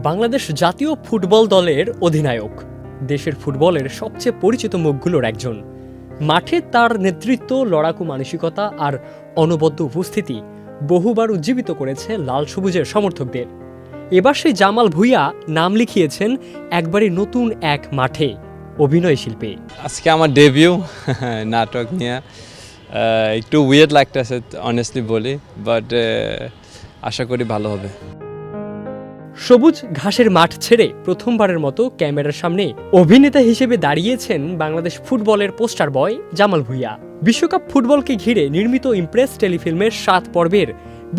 বাংলাদেশ জাতীয় ফুটবল দলের অধিনায়ক, দেশের ফুটবলের সবচেয়ে পরিচিত মুখগুলোর একজন। মাঠে তার নেতৃত্ব, লড়াকু মানসিকতা আর অনবদ্য উপস্থিতি বহুবার উজ্জীবিত করেছে লাল সবুজের সমর্থকদের। এবার সেই জামাল ভুঁইয়া নাম লিখিয়েছেন একবারই নতুন এক মাঠে, অভিনয় শিল্পে। আজকে আমার ডেবিউ নাটক নিয়ে একটু উইয়ার্ড লাগতেছে অনেস্টলি বলি, বাট আশা করি ভালো হবে। সবুজ ঘাসের মাঠ ছেড়ে প্রথমবারের মতো ক্যামেরার সামনে অভিনেতা হিসেবে দাঁড়িয়েছেন বাংলাদেশ ফুটবলের পোস্টার বয় জামাল ভুঁইয়া। বিশ্বকাপ ফুটবলকে ঘিরে নির্মিত ইমপ্রেস টেলিফিল্মের 7 পর্বের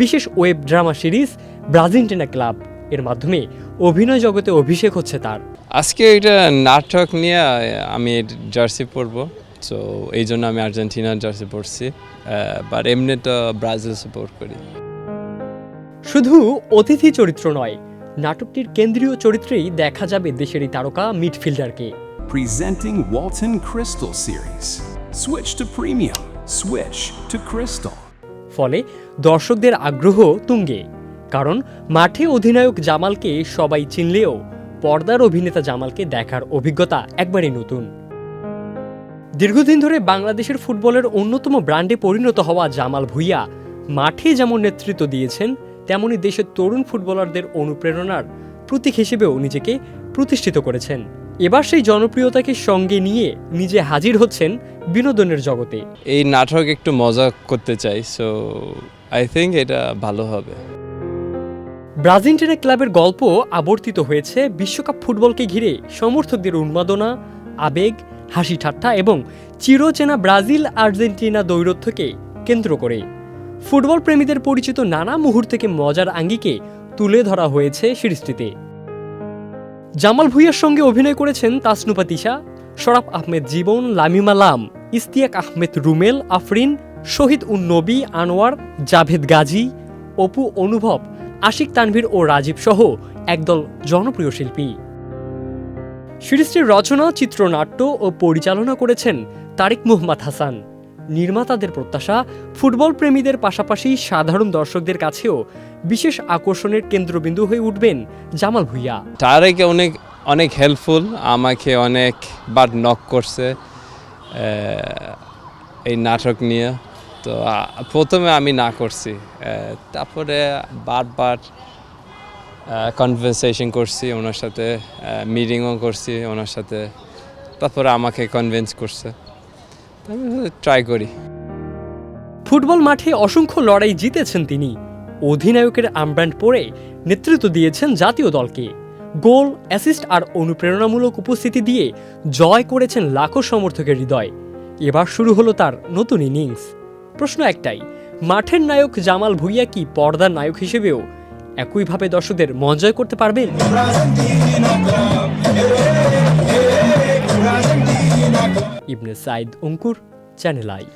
বিশেষ ওয়েব ড্রামা সিরিজ ব্রাজিন্টিনা ক্লাব এর মাধ্যমে অভিনয় জগতে অভিষেক হচ্ছে তার। আজকে এটা নাটক নিয়ে আমি জার্সি পরবো, সো এই জন্য আমি আর্জেন্টিনার জার্সি পরছি, বাট এমনি তো ব্রাজিল সাপোর্ট করি। শুধু অতিথি চরিত্র নয়, নাটকটির কেন্দ্রীয় চরিত্রেই দেখা যাবে দেশেরই তারকা মিডফিল্ডারকে। Presenting Walton Crystal Series. Switch to premium. Switch to Crystal. ফলে দর্শকদের আগ্রহ তুঙ্গে, কারণ মাঠে অধিনায়ক জামালকে সবাই চিনলেও পর্দার অভিনেতা জামালকে দেখার অভিজ্ঞতা একবারই নতুন। দীর্ঘদিন ধরে বাংলাদেশের ফুটবলের অন্যতম ব্র্যান্ডে পরিণত হওয়া জামাল ভুঁইয়া মাঠে যেমন নেতৃত্ব দিয়েছেন, তেমনি দেশের তরুণ ফুটবলারদের অনুপ্রেরণার প্রতীক হিসেবেও নিজেকে প্রতিষ্ঠিত করেছেন। এবার সেই জনপ্রিয়তাকে সঙ্গে নিয়ে নিজে হাজির হচ্ছেন বিনোদনের জগতে। এই নাটক একটু মজা করতে চাই, সো আই থিঙ্ক এটা ভালো হবে। ব্রাজিন্টিনা ক্লাবের গল্প আবর্তিত হয়েছে বিশ্বকাপ ফুটবলকে ঘিরে সমর্থকদের উন্মাদনা, আবেগ, হাসি ঠাট্টা এবং চিরচেনা ব্রাজিল আর্জেন্টিনা দ্বৈরথ্যকে কেন্দ্র করে। ফুটবল প্রেমীদের পরিচিত নানা মুহূর্তকে মজার আঙ্গিকে তুলে ধরা হয়েছে সিরিজটিতে। জামাল ভুঁইয়ার সঙ্গে অভিনয় করেছেন তাসনুপা তিশা, শরাফ আহমেদ জীবন, লামিমা লাম, ইস্তিয়াক আহমেদ রুমেল, আফরিন, শহীদ উন নবী, আনোয়ার, জাভেদ গাজী, অপু, অনুভব, আশিক তানভীর ও রাজীব সহ একদল জনপ্রিয় শিল্পী। সিরিজটির রচনা, চিত্রনাট্য ও পরিচালনা করেছেন তারিক মুহাম্মদ হাসান। নির্মাতাদের প্রত্যাশা, ফুটবল প্রেমীদের পাশাপাশি সাধারণ দর্শকদের কাছেও বিশেষ আকর্ষণের কেন্দ্রবিন্দু হয়ে উঠবেন জামাল ভুঁইয়া। তারেক অনেক হেল্পফুল, আমাকে অনেকবার নক করছে এই নাটক নিয়ে। তো প্রথমে আমি না করছি, তারপরে বারবার কনভারসেশন করছি ওনার সাথে, মিটিংও করছি ওনার সাথে, তারপরে আমাকে কনভিন্স করছে, ট্রাই করি। ফুটবল মাঠে অসংখ্য লড়াই জিতেছেন তিনি। অধিনায়কের আর্মব্যান্ড পরে নেতৃত্ব দিয়েছেন জাতীয় দলকে। গোল, অ্যাসিস্ট আর অনুপ্রেরণামূলক উপস্থিতি দিয়ে জয় করেছেন লাখো সমর্থকের হৃদয়। এবার শুরু হলো তার নতুন ইনিংস। প্রশ্ন একটাই, মাঠের নায়ক জামাল ভুঁইয়া কি পর্দার নায়ক হিসেবেও একইভাবে দর্শকদের মন জয় করতে পারবেন? ইবনে সাইদ অঙ্কুর, চ্যানেল আই।